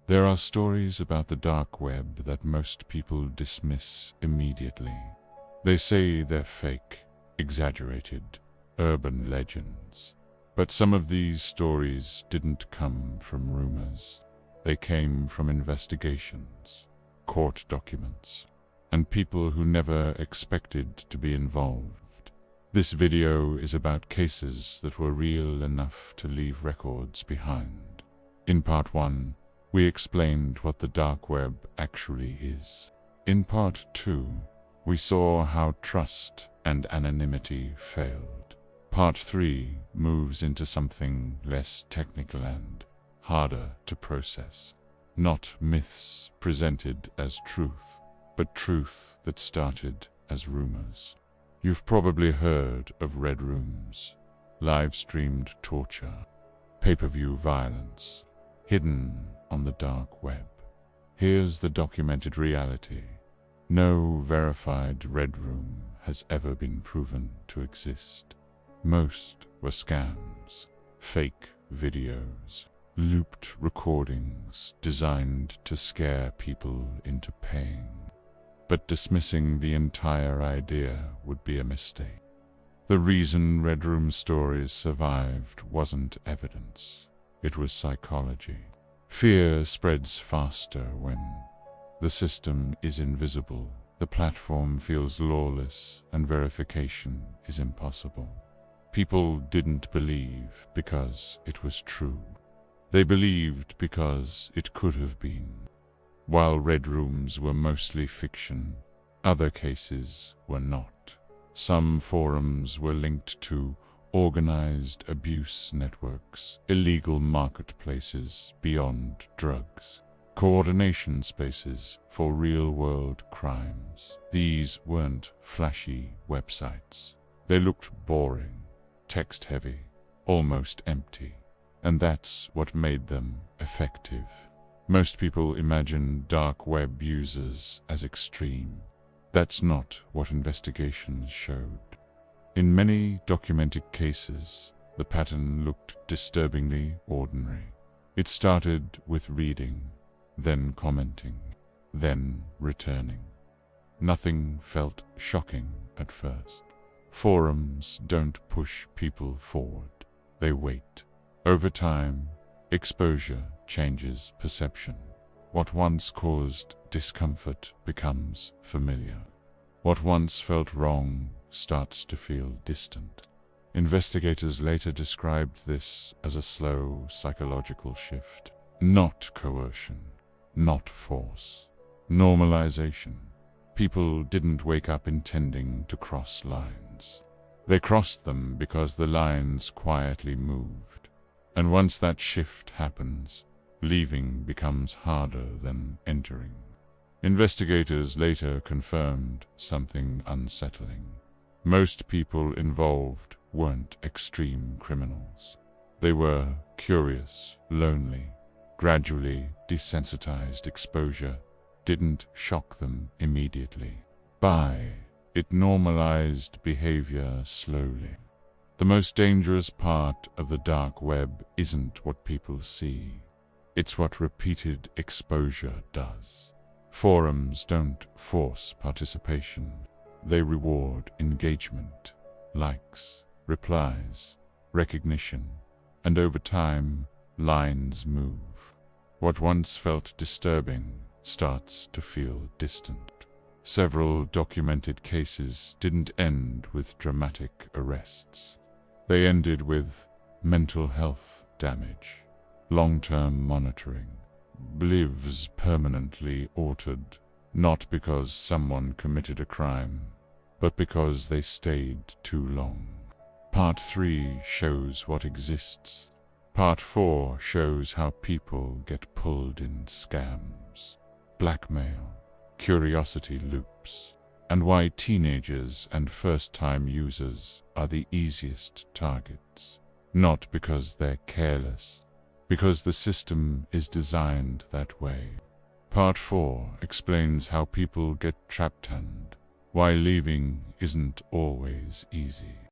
There are stories about the dark web that most people dismiss immediately. They say they're fake, exaggerated, urban legends. But some of these stories didn't come from rumors. They came from investigations, court documents, and people who never expected to be involved. This video is about cases that were real enough to leave records behind. In part 1, we explained what the dark web actually is. In part 2, we saw how trust and anonymity failed. Part 3 moves into something less technical and harder to process. Not myths presented as truth, but truth that started as rumors. You've probably heard of red rooms, live-streamed torture, pay-per-view violence, hidden on the dark web. Here's the documented reality. No verified red room has ever been proven to exist. Most were scams, fake videos, looped recordings designed to scare people into paying. But dismissing the entire idea would be a mistake. The reason red room stories survived wasn't evidence. It was psychology. Fear spreads faster when the system is invisible, the platform feels lawless, and verification is impossible. People didn't believe because it was true. They believed because it could have been. While red rooms were mostly fiction, other cases were not. Some forums were linked to organized abuse networks, illegal marketplaces beyond drugs, coordination spaces for real-world crimes. These weren't flashy websites. They looked boring, text-heavy, almost empty. And that's what made them effective. Most people imagine dark web users as extreme. That's not what investigations showed. In many documented cases, the pattern looked disturbingly ordinary. It started with reading, then commenting, then returning. Nothing felt shocking at first. Forums don't push people forward. They wait. Over time, exposure changes perception. What once caused discomfort becomes familiar. What once felt wrong starts to feel distant. Investigators later described this as a slow psychological shift. Not coercion, not force. Normalization. People didn't wake up intending to cross lines. They crossed them because the lines quietly moved. And once that shift happens, leaving becomes harder than entering. Investigators later confirmed something unsettling. Most people involved weren't extreme criminals. They were curious, lonely, gradually desensitized. Exposure didn't shock them immediately. It normalized behavior slowly. The most dangerous part of the dark web isn't what people see. It's what repeated exposure does. Forums don't force participation. They reward engagement, likes, replies, recognition, and over time, lines move. What once felt disturbing starts to feel distant. Several documented cases didn't end with dramatic arrests. They ended with mental health damage, long-term monitoring, lives permanently altered, not because someone committed a crime, but because they stayed too long. Part 3 shows what exists. Part 4 shows how people get pulled in scams, blackmail, curiosity loops, and why teenagers and first-time users are the easiest targets. Not because they're careless, because the system is designed that way. Part 4 explains how people get trapped and why leaving isn't always easy.